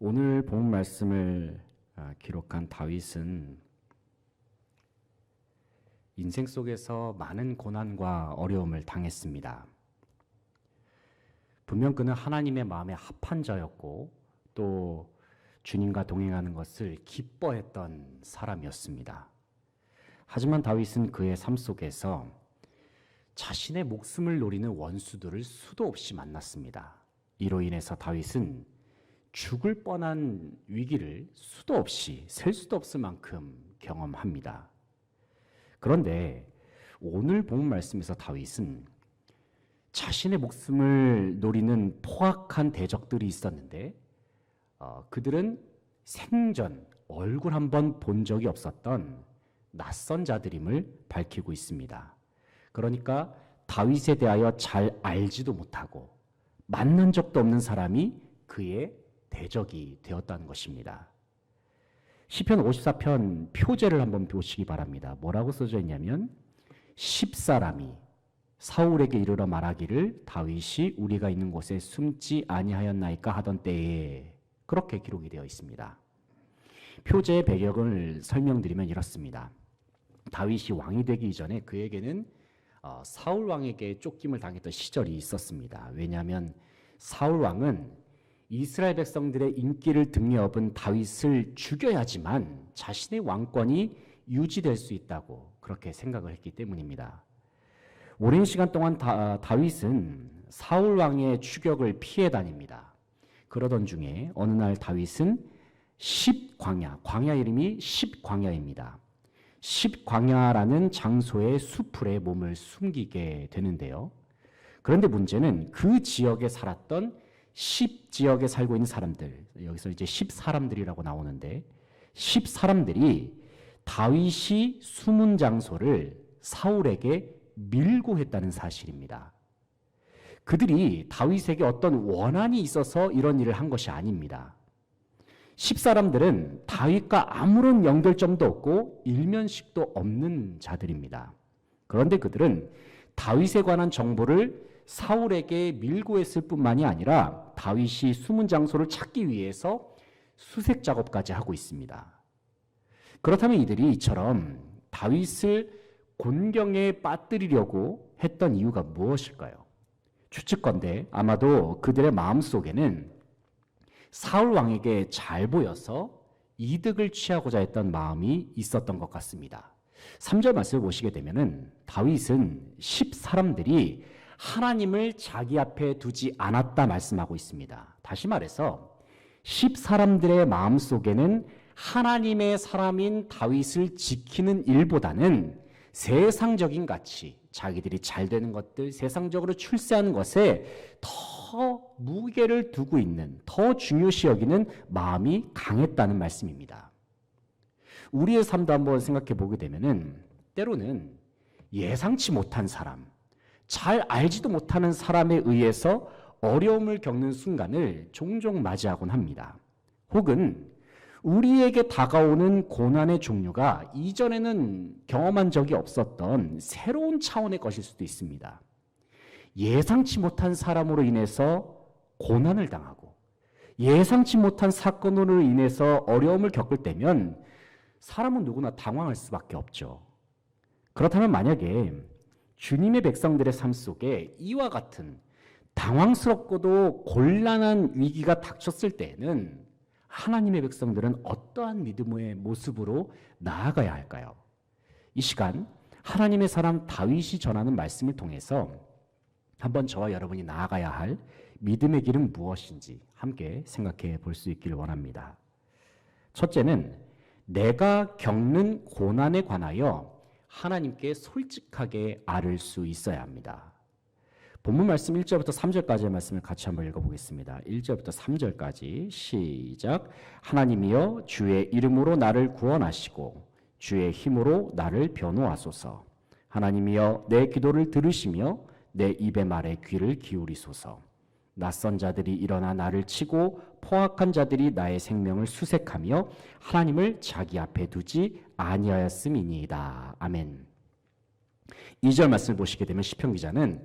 오늘 본 말씀을 기록한 다윗은 인생 속에서 많은 고난과 어려움을 당했습니다. 분명 그는 하나님의 마음에 합한 자였고 또 주님과 동행하는 것을 기뻐했던 사람이었습니다. 하지만 다윗은 그의 삶 속에서 자신의 목숨을 노리는 원수들을 수도 없이 만났습니다. 이로 인해서 다윗은 죽을 뻔한 위기를 수도 없이 셀 수도 없을 만큼 경험합니다. 그런데 오늘 본 말씀에서 다윗은 자신의 목숨을 노리는 포악한 대적들이 있었는데 그들은 생전 얼굴 한번 본 적이 없었던 낯선 자들임을 밝히고 있습니다. 그러니까 다윗에 대하여 잘 알지도 못하고 만난 적도 없는 사람이 그의 대적이 되었다는 것입니다. 시편 54편 표제를 한번 보시기 바랍니다. 뭐라고 써져 있냐면 10사람이 사울에게 이르러 말하기를 다윗이 우리가 있는 곳에 숨지 아니하였나이까 하던 때에, 그렇게 기록이 되어 있습니다. 표제의 배경을 설명드리면 이렇습니다. 다윗이 왕이 되기 이전에 그에게는 사울 왕에게 쫓김을 당했던 시절이 있었습니다. 왜냐하면 사울 왕은 이스라엘 백성들의 인기를 등에 업은 다윗을 죽여야지만 자신의 왕권이 유지될 수 있다고 그렇게 생각을 했기 때문입니다. 오랜 시간 동안 다윗은 사울 왕의 추격을 피해 다닙니다. 그러던 중에 어느 날 다윗은 광야 이름이 십광야입니다. 십광야라는 장소의 수풀에 몸을 숨기게 되는데요. 그런데 문제는 그 지역에 살았던 10지역에 살고 있는 사람들, 여기서 이제 10사람들이라고 나오는데 10사람들이 다윗이 숨은 장소를 사울에게 밀고 했다는 사실입니다. 그들이 다윗에게 어떤 원한이 있어서 이런 일을 한 것이 아닙니다. 10사람들은 다윗과 아무런 연결점도 없고 일면식도 없는 자들입니다. 그런데 그들은 다윗에 관한 정보를 사울에게 밀고 했을 뿐만이 아니라 다윗이 숨은 장소를 찾기 위해서 수색 작업까지 하고 있습니다. 그렇다면 이들이 이처럼 다윗을 곤경에 빠뜨리려고 했던 이유가 무엇일까요? 추측건대 아마도 그들의 마음속에는 사울 왕에게 잘 보여서 이득을 취하고자 했던 마음이 있었던 것 같습니다. 3절 말씀을 보시게 되면은 다윗은 10사람들이 하나님을 자기 앞에 두지 않았다 말씀하고 있습니다. 다시 말해서 10사람들의 마음속에는 하나님의 사람인 다윗을 지키는 일보다는 세상적인 가치, 자기들이 잘 되는 것들, 세상적으로 출세하는 것에 더 무게를 두고 있는, 더 중요시 여기는 마음이 강했다는 말씀입니다. 우리의 삶도 한번 생각해 보게 되면은 때로는 예상치 못한 사람, 잘 알지도 못하는 사람에 의해서 어려움을 겪는 순간을 종종 맞이하곤 합니다. 혹은 우리에게 다가오는 고난의 종류가 이전에는 경험한 적이 없었던 새로운 차원의 것일 수도 있습니다. 예상치 못한 사람으로 인해서 고난을 당하고 예상치 못한 사건으로 인해서 어려움을 겪을 때면 사람은 누구나 당황할 수밖에 없죠. 그렇다면 만약에 주님의 백성들의 삶 속에 이와 같은 당황스럽고도 곤란한 위기가 닥쳤을 때에는 하나님의 백성들은 어떠한 믿음의 모습으로 나아가야 할까요? 이 시간 하나님의 사람 다윗이 전하는 말씀을 통해서 한번 저와 여러분이 나아가야 할 믿음의 길은 무엇인지 함께 생각해 볼 수 있기를 원합니다. 첫째는 내가 겪는 고난에 관하여 하나님께 솔직하게 아를 수 있어야 합니다. 본문 말씀 1절부터 3절까지의 말씀을 같이 한번 읽어보겠습니다. 1절부터 3절까지 시작. 하나님이여 주의 이름으로 나를 구원하시고 주의 힘으로 나를 변호하소서. 하나님이여 내 기도를 들으시며 내 입의 말에 귀를 기울이소서. 낯선 자들이 일어나 나를 치고 포악한 자들이 나의 생명을 수색하며 하나님을 자기 앞에 두지 아니하였음이니이다. 아멘. 2절 말씀을 보시게 되면 시편 기자는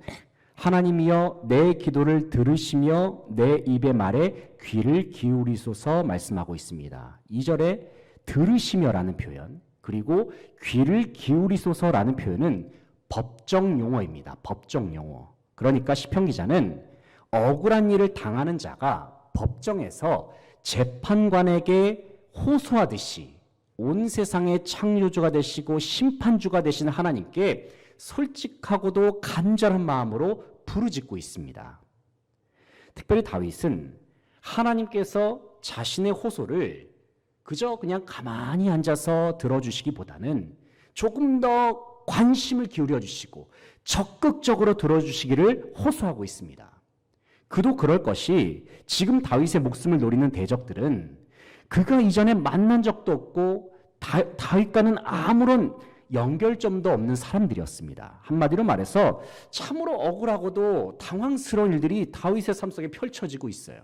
하나님이여 내 기도를 들으시며 내 입의 말에 귀를 기울이소서 말씀하고 있습니다. 2절에 들으시며라는 표현, 그리고 귀를 기울이소서라는 표현은 법정 용어입니다. 법정 용어. 그러니까 시편 기자는 억울한 일을 당하는 자가 법정에서 재판관에게 호소하듯이 온 세상의 창조주가 되시고 심판주가 되신 하나님께 솔직하고도 간절한 마음으로 부르짖고 있습니다. 특별히 다윗은 하나님께서 자신의 호소를 그저 그냥 가만히 앉아서 들어주시기보다는 조금 더 관심을 기울여 주시고 적극적으로 들어주시기를 호소하고 있습니다. 그도 그럴 것이 지금 다윗의 목숨을 노리는 대적들은 그가 이전에 만난 적도 없고 다윗과는 아무런 연결점도 없는 사람들이었습니다. 한마디로 말해서 참으로 억울하고도 당황스러운 일들이 다윗의 삶 속에 펼쳐지고 있어요.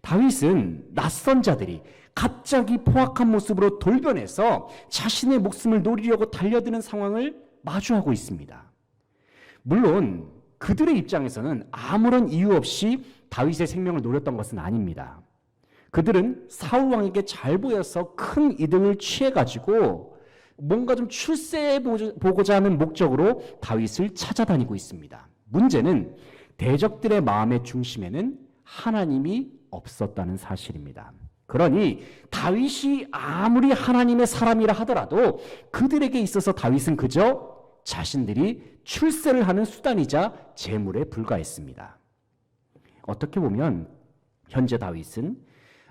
다윗은 낯선 자들이 갑자기 포악한 모습으로 돌변해서 자신의 목숨을 노리려고 달려드는 상황을 마주하고 있습니다. 물론 그들의 입장에서는 아무런 이유 없이 다윗의 생명을 노렸던 것은 아닙니다. 그들은 사울 왕에게 잘 보여서 큰 이득을 취해가지고 뭔가 좀 출세해보고자 하는 목적으로 다윗을 찾아다니고 있습니다. 문제는 대적들의 마음의 중심에는 하나님이 없었다는 사실입니다. 그러니 다윗이 아무리 하나님의 사람이라 하더라도 그들에게 있어서 다윗은 그저 자신들이 출세를 하는 수단이자 재물에 불과했습니다. 어떻게 보면 현재 다윗은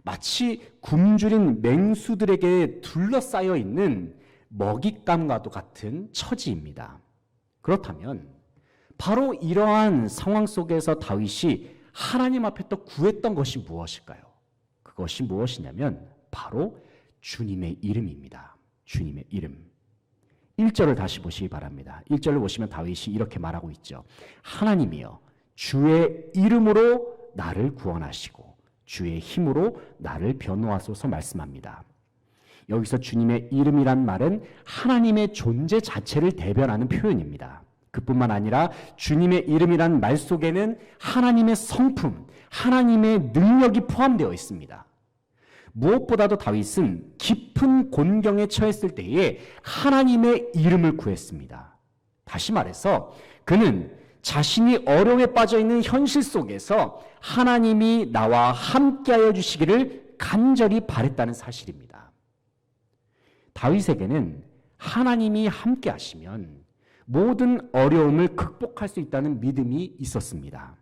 마치 굶주린 맹수들에게 둘러싸여 있는 먹잇감과도 같은 처지입니다. 그렇다면 바로 이러한 상황 속에서 다윗이 하나님 앞에 또 구했던 것이 무엇일까요? 그것이 무엇이냐면 바로 주님의 이름입니다. 주님의 이름. 1절을 다시 보시기 바랍니다. 1절을 보시면 다윗이 이렇게 말하고 있죠. 하나님이여 주의 이름으로 나를 구원하시고 주의 힘으로 나를 변호하소서 말씀합니다. 여기서 주님의 이름이란 말은 하나님의 존재 자체를 대변하는 표현입니다. 그뿐만 아니라 주님의 이름이란 말 속에는 하나님의 성품, 하나님의 능력이 포함되어 있습니다. 무엇보다도 다윗은 깊은 곤경에 처했을 때에 하나님의 이름을 구했습니다. 다시 말해서 그는 자신이 어려움에 빠져 있는 현실 속에서 하나님이 나와 함께하여 주시기를 간절히 바랬다는 사실입니다. 다윗에게는 하나님이 함께 하시면 모든 어려움을 극복할 수 있다는 믿음이 있었습니다.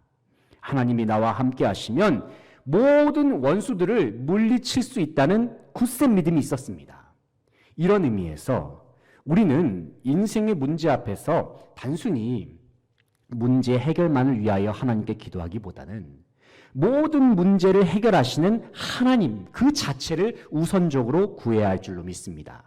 하나님이 나와 함께 하시면 모든 원수들을 물리칠 수 있다는 굳센 믿음이 있었습니다. 이런 의미에서 우리는 인생의 문제 앞에서 단순히 문제 해결만을 위하여 하나님께 기도하기보다는 모든 문제를 해결하시는 하나님 그 자체를 우선적으로 구해야 할 줄로 믿습니다.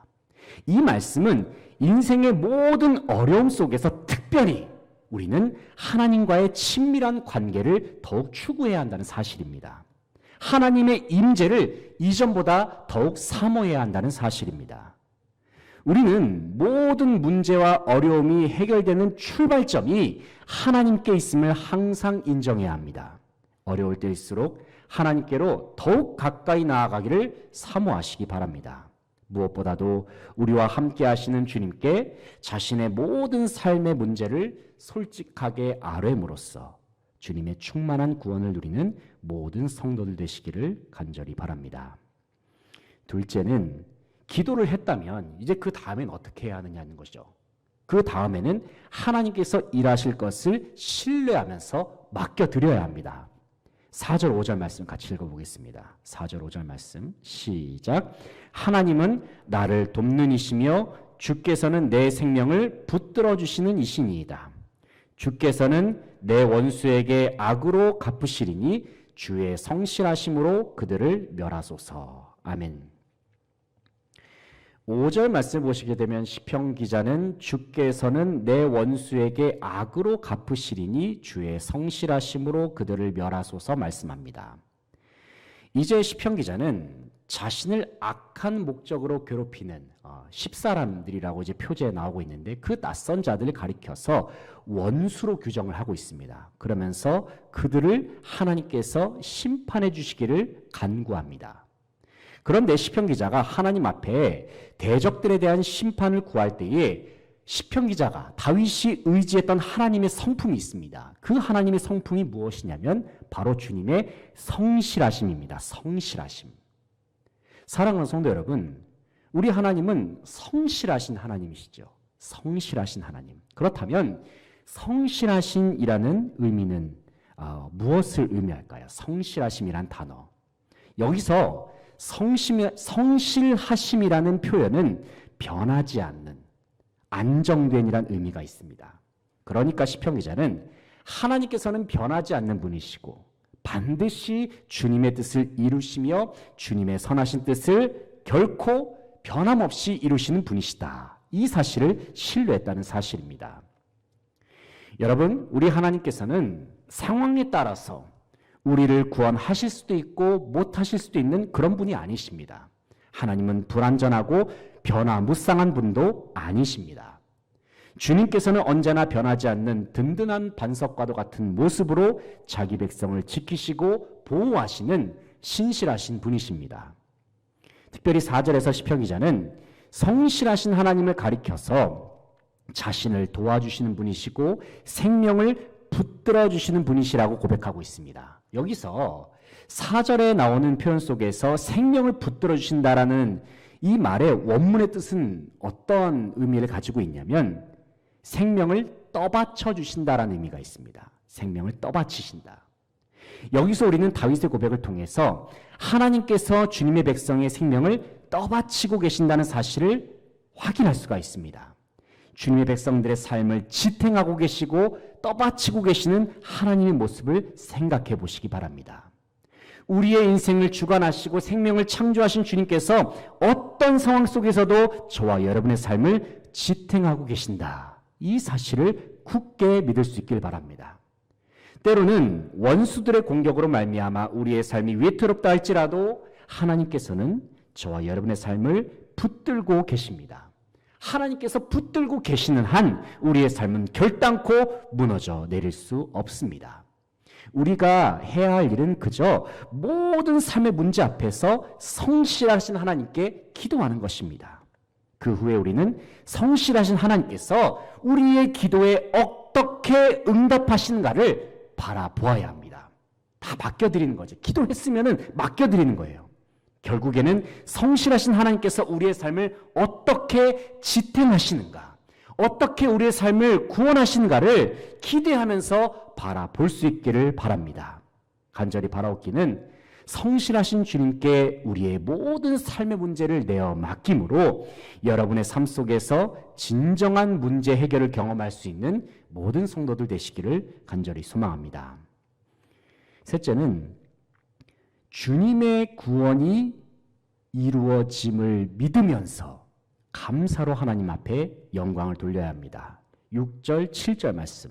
이 말씀은 인생의 모든 어려움 속에서 특별히 우리는 하나님과의 친밀한 관계를 더욱 추구해야 한다는 사실입니다. 하나님의 임재를 이전보다 더욱 사모해야 한다는 사실입니다. 우리는 모든 문제와 어려움이 해결되는 출발점이 하나님께 있음을 항상 인정해야 합니다. 어려울 때일수록 하나님께로 더욱 가까이 나아가기를 사모하시기 바랍니다. 무엇보다도 우리와 함께 하시는 주님께 자신의 모든 삶의 문제를 솔직하게 아뢰므로써 주님의 충만한 구원을 누리는 모든 성도들 되시기를 간절히 바랍니다. 둘째는 기도를 했다면 이제 그 다음엔 어떻게 해야 하느냐는 것이죠. 그 다음에는 하나님께서 일하실 것을 신뢰하면서 맡겨드려야 합니다. 4절 5절 말씀 같이 읽어보겠습니다. 4절 5절 말씀 시작. 하나님은 나를 돕는 이시며 주께서는 내 생명을 붙들어 주시는 이시니이다. 주께서는 내 원수에게 악으로 갚으시리니 주의 성실하심으로 그들을 멸하소서. 아멘. 5절 말씀 보시게 되면 시편 기자는 주께서는 내 원수에게 악으로 갚으시리니 주의 성실하심으로 그들을 멸하소서 말씀합니다. 이제 시편 기자는 자신을 악한 목적으로 괴롭히는 십사람들이라고 이제 표제에 나오고 있는데 그 낯선 자들을 가리켜서 원수로 규정을 하고 있습니다. 그러면서 그들을 하나님께서 심판해 주시기를 간구합니다. 그런데 시편 기자가 하나님 앞에 대적들에 대한 심판을 구할 때에 시편 기자가 다윗이 의지했던 하나님의 성품이 있습니다. 그 하나님의 성품이 무엇이냐면 바로 주님의 성실하심입니다. 성실하심. 사랑하는 성도 여러분, 우리 하나님은 성실하신 하나님이시죠. 성실하신 하나님. 그렇다면 성실하신이라는 의미는 무엇을 의미할까요? 성실하심이란 단어. 여기서 성실하심이라는 표현은 변하지 않는, 안정된이란 의미가 있습니다. 그러니까 시편 기자는 하나님께서는 변하지 않는 분이시고 반드시 주님의 뜻을 이루시며 주님의 선하신 뜻을 결코 변함없이 이루시는 분이시다. 이 사실을 신뢰했다는 사실입니다. 여러분, 우리 하나님께서는 상황에 따라서 우리를 구원하실 수도 있고 못하실 수도 있는 그런 분이 아니십니다. 하나님은 불완전하고 변화무쌍한 분도 아니십니다. 주님께서는 언제나 변하지 않는 든든한 반석과도 같은 모습으로 자기 백성을 지키시고 보호하시는 신실하신 분이십니다. 특별히 4절에서 시편 기자는 성실하신 하나님을 가리켜서 자신을 도와주시는 분이시고 생명을 붙들어 주시는 분이시라고 고백하고 있습니다. 여기서 4절에 나오는 표현 속에서 생명을 붙들어 주신다라는 이 말의 원문의 뜻은 어떤 의미를 가지고 있냐면 생명을 떠받쳐 주신다라는 의미가 있습니다. 생명을 떠받치신다. 여기서 우리는 다윗의 고백을 통해서 하나님께서 주님의 백성의 생명을 떠받치고 계신다는 사실을 확인할 수가 있습니다. 주님의 백성들의 삶을 지탱하고 계시고 떠받치고 계시는 하나님의 모습을 생각해 보시기 바랍니다. 우리의 인생을 주관하시고 생명을 창조하신 주님께서 어떤 상황 속에서도 저와 여러분의 삶을 지탱하고 계신다. 이 사실을 굳게 믿을 수 있길 바랍니다. 때로는 원수들의 공격으로 말미암아 우리의 삶이 위태롭다 할지라도 하나님께서는 저와 여러분의 삶을 붙들고 계십니다. 하나님께서 붙들고 계시는 한 우리의 삶은 결단코 무너져 내릴 수 없습니다. 우리가 해야 할 일은 그저 모든 삶의 문제 앞에서 성실하신 하나님께 기도하는 것입니다. 그 후에 우리는 성실하신 하나님께서 우리의 기도에 어떻게 응답하시는가를 바라보아야 합니다. 다 맡겨드리는 거죠. 기도했으면 맡겨드리는 거예요. 결국에는 성실하신 하나님께서 우리의 삶을 어떻게 지탱하시는가, 어떻게 우리의 삶을 구원하시는가를 기대하면서 바라볼 수 있기를 바랍니다. 간절히 바라옵기는 성실하신 주님께 우리의 모든 삶의 문제를 내어 맡김으로 여러분의 삶 속에서 진정한 문제 해결을 경험할 수 있는 모든 성도들 되시기를 간절히 소망합니다. 셋째는 주님의 구원이 이루어짐을 믿으면서 감사로 하나님 앞에 영광을 돌려야 합니다. 6절, 7절 말씀.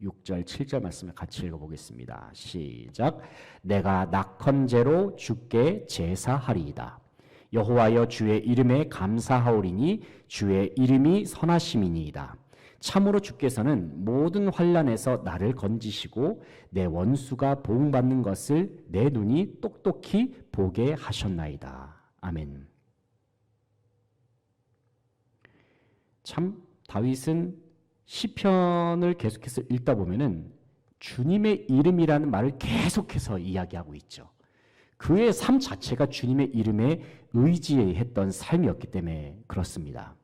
6절, 7절 말씀을 같이 읽어보겠습니다. 시작. 내가 낙헌제로 주께 제사하리이다. 여호와여 주의 이름에 감사하오리니 주의 이름이 선하심이니이다. 참으로 주께서는 모든 환난에서 나를 건지시고 내 원수가 보응받는 것을 내 눈이 똑똑히 보게 하셨나이다. 아멘. 참 다윗은 시편을 계속해서 읽다 보면은 주님의 이름이라는 말을 계속해서 이야기하고 있죠. 그의 삶 자체가 주님의 이름에 의지했던 삶이었기 때문에 그렇습니다.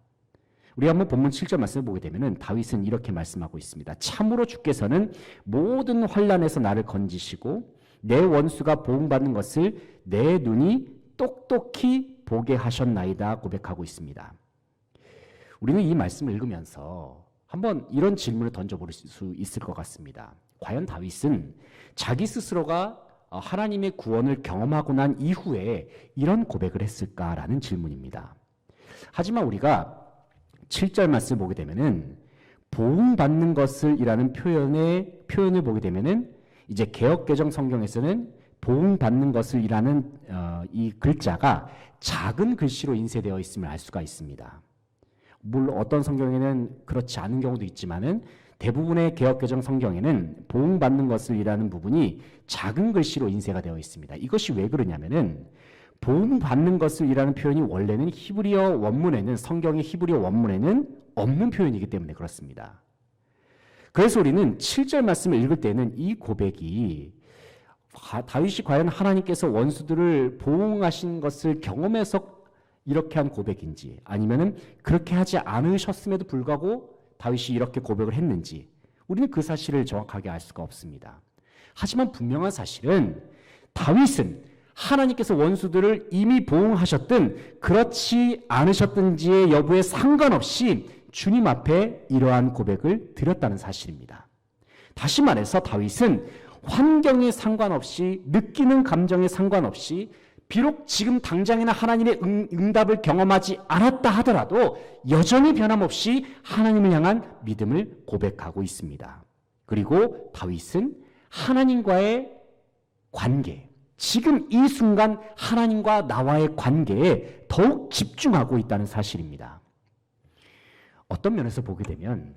우리 한번 본문 7절 말씀을 보게 되면은 다윗은 이렇게 말씀하고 있습니다. 참으로 주께서는 모든 환난에서 나를 건지시고 내 원수가 보응받는 것을 내 눈이 똑똑히 보게 하셨나이다 고백하고 있습니다. 우리는 이 말씀을 읽으면서 한번 이런 질문을 던져볼 수 있을 것 같습니다. 과연 다윗은 자기 스스로가 하나님의 구원을 경험하고 난 이후에 이런 고백을 했을까라는 질문입니다. 하지만 우리가 7절 말씀을 보게 되면은 보응받는 것을 이라는 표현을 보게 되면은 이제 개역개정 성경에서는 보응받는 것을이라는 이 글자가 작은 글씨로 인쇄되어 있음을 알 수가 있습니다. 물론 어떤 성경에는 그렇지 않은 경우도 있지만은 대부분의 개역개정 성경에는 보응받는 것을이라는 부분이 작은 글씨로 인쇄가 되어 있습니다. 이것이 왜 그러냐면은 보응받는 것을이라는 표현이 원래는 히브리어 원문에는, 성경의 히브리어 원문에는 없는 표현이기 때문에 그렇습니다. 그래서 우리는 7절 말씀을 읽을 때는 이 고백이 다윗이 과연 하나님께서 원수들을 보응하신 것을 경험해서 이렇게 한 고백인지, 아니면은 그렇게 하지 않으셨음에도 불구하고 다윗이 이렇게 고백을 했는지, 우리는 그 사실을 정확하게 알 수가 없습니다. 하지만 분명한 사실은 다윗은 하나님께서 원수들을 이미 보응하셨든 그렇지 않으셨든지의 여부에 상관없이 주님 앞에 이러한 고백을 드렸다는 사실입니다. 다시 말해서 다윗은 환경에 상관없이, 느끼는 감정에 상관없이, 비록 지금 당장에는 하나님의 응답을 경험하지 않았다 하더라도 여전히 변함없이 하나님을 향한 믿음을 고백하고 있습니다. 그리고 다윗은 하나님과의 관계, 지금 이 순간 하나님과 나와의 관계에 더욱 집중하고 있다는 사실입니다. 어떤 면에서 보게 되면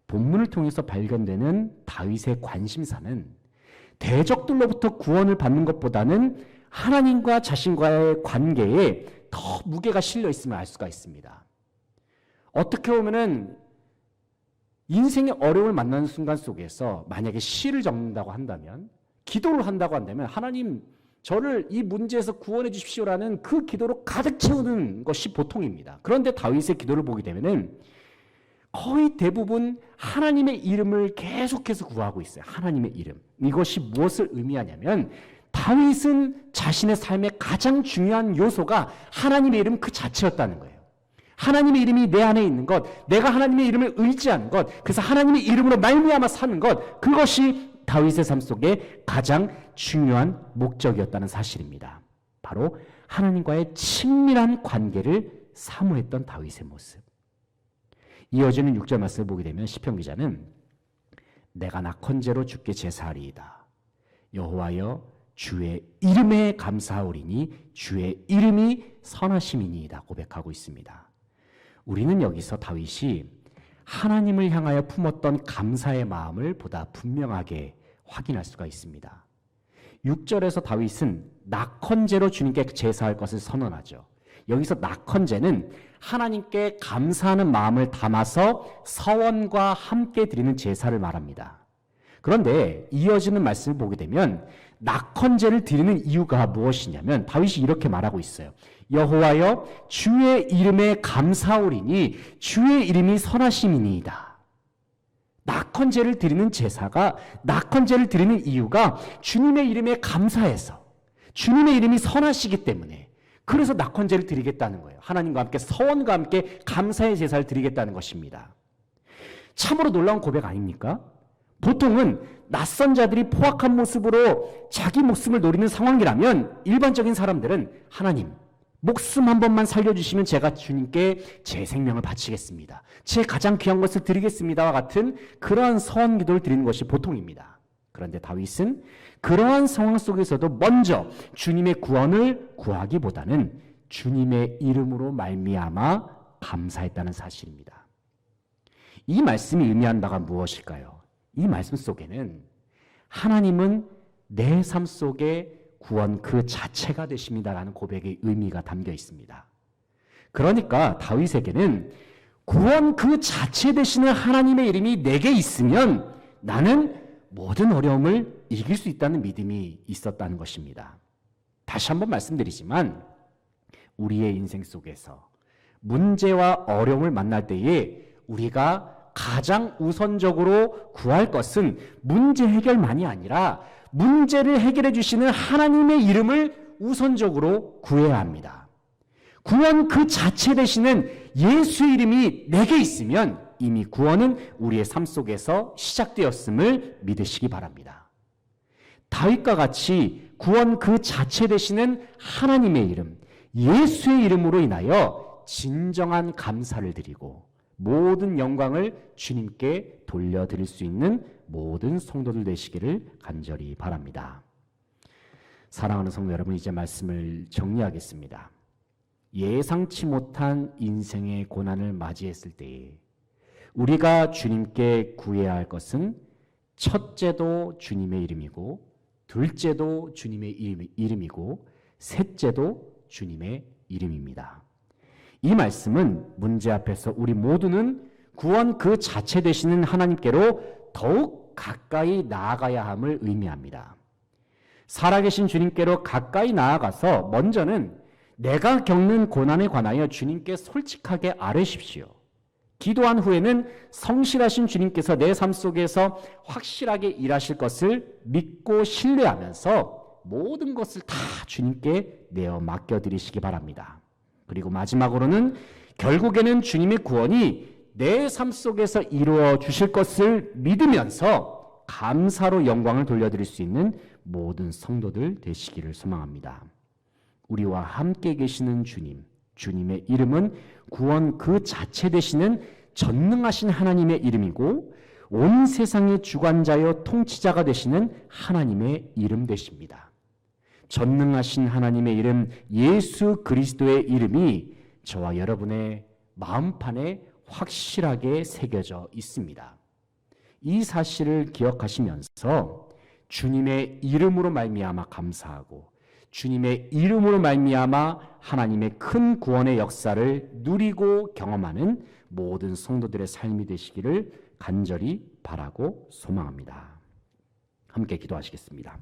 본문을 통해서 발견되는 다윗의 관심사는 대적들로부터 구원을 받는 것보다는 하나님과 자신과의 관계에 더 무게가 실려 있음을 알 수가 있습니다. 어떻게 보면은 인생의 어려움을 만나는 순간 속에서 만약에 시를 적는다고 한다면, 기도를 한다고 한다면, 하나님 저를 이 문제에서 구원해 주십시오라는 그 기도로 가득 채우는 것이 보통입니다. 그런데 다윗의 기도를 보게 되면은 거의 대부분 하나님의 이름을 계속해서 구하고 있어요. 하나님의 이름. 이것이 무엇을 의미하냐면 다윗은 자신의 삶의 가장 중요한 요소가 하나님의 이름 그 자체였다는 거예요. 하나님의 이름이 내 안에 있는 것, 내가 하나님의 이름을 의지하는 것, 그래서 하나님의 이름으로 말미암아 사는 것, 그것이 다윗의 삶 속에 가장 중요한 목적이었다는 사실입니다. 바로 하나님과의 친밀한 관계를 사모했던 다윗의 모습. 이어지는 6절 말씀을 보게 되면 시편 기자는 내가 낙헌제로 주께 제사하리이다. 여호와여 주의 이름에 감사하오리니 주의 이름이 선하심이니이다 고백하고 있습니다. 우리는 여기서 다윗이 하나님을 향하여 품었던 감사의 마음을 보다 분명하게 확인할 수가 있습니다. 6절에서 다윗은 낙헌제로 주님께 제사할 것을 선언하죠. 여기서 낙헌제는 하나님께 감사하는 마음을 담아서 서원과 함께 드리는 제사를 말합니다. 그런데 이어지는 말씀을 보게 되면 낙헌제를 드리는 이유가 무엇이냐면 다윗이 이렇게 말하고 있어요. 여호와여 주의 이름에 감사오리니 주의 이름이 선하심이니이다. 낙헌제를 드리는 제사가, 낙헌제를 드리는 이유가 주님의 이름에 감사해서, 주님의 이름이 선하시기 때문에, 그래서 낙헌제를 드리겠다는 거예요. 하나님과 함께 서원과 함께 감사의 제사를 드리겠다는 것입니다. 참으로 놀라운 고백 아닙니까? 보통은 낯선 자들이 포악한 모습으로 자기 목숨을 노리는 상황이라면 일반적인 사람들은 하나님, 목숨 한 번만 살려주시면 제가 주님께 제 생명을 바치겠습니다. 제 가장 귀한 것을 드리겠습니다와 같은 그러한 서원 기도를 드리는 것이 보통입니다. 그런데 다윗은 그러한 상황 속에서도 먼저 주님의 구원을 구하기보다는 주님의 이름으로 말미암아 감사했다는 사실입니다. 이 말씀이 의미하는 바가 무엇일까요? 이 말씀 속에는 하나님은 내 삶 속에 구원 그 자체가 되십니다라는 고백의 의미가 담겨 있습니다. 그러니까 다윗에게는 구원 그 자체 되시는 하나님의 이름이 내게 있으면 나는 모든 어려움을 이길 수 있다는 믿음이 있었다는 것입니다. 다시 한번 말씀드리지만 우리의 인생 속에서 문제와 어려움을 만날 때에 우리가 가장 우선적으로 구할 것은 문제 해결만이 아니라 문제를 해결해 주시는 하나님의 이름을 우선적으로 구해야 합니다. 구원 그 자체 되시는 예수의 이름이 내게 있으면 이미 구원은 우리의 삶 속에서 시작되었음을 믿으시기 바랍니다. 다윗과 같이 구원 그 자체 되시는 하나님의 이름, 예수의 이름으로 인하여 진정한 감사를 드리고 모든 영광을 주님께 돌려드릴 수 있는 모든 성도들 되시기를 간절히 바랍니다. 사랑하는 성도 여러분, 이제 말씀을 정리하겠습니다. 예상치 못한 인생의 고난을 맞이했을 때에 우리가 주님께 구해야 할 것은 첫째도 주님의 이름이고, 둘째도 주님의 이름이고, 셋째도 주님의 이름입니다. 이 말씀은 문제 앞에서 우리 모두는 구원 그 자체 되시는 하나님께로 더욱 가까이 나아가야 함을 의미합니다. 살아계신 주님께로 가까이 나아가서 먼저는 내가 겪는 고난에 관하여 주님께 솔직하게 아뢰십시오. 기도한 후에는 성실하신 주님께서 내 삶 속에서 확실하게 일하실 것을 믿고 신뢰하면서 모든 것을 다 주님께 내어 맡겨드리시기 바랍니다. 그리고 마지막으로는 결국에는 주님의 구원이 내 삶 속에서 이루어 주실 것을 믿으면서 감사로 영광을 돌려드릴 수 있는 모든 성도들 되시기를 소망합니다. 우리와 함께 계시는 주님, 주님의 이름은 구원 그 자체 되시는 전능하신 하나님의 이름이고, 온 세상의 주관자여 통치자가 되시는 하나님의 이름 되십니다. 전능하신 하나님의 이름 예수 그리스도의 이름이 저와 여러분의 마음판에 확실하게 새겨져 있습니다. 이 사실을 기억하시면서 주님의 이름으로 말미암아 감사하고, 주님의 이름으로 말미암아 하나님의 큰 구원의 역사를 누리고 경험하는 모든 성도들의 삶이 되시기를 간절히 바라고 소망합니다. 함께 기도하시겠습니다.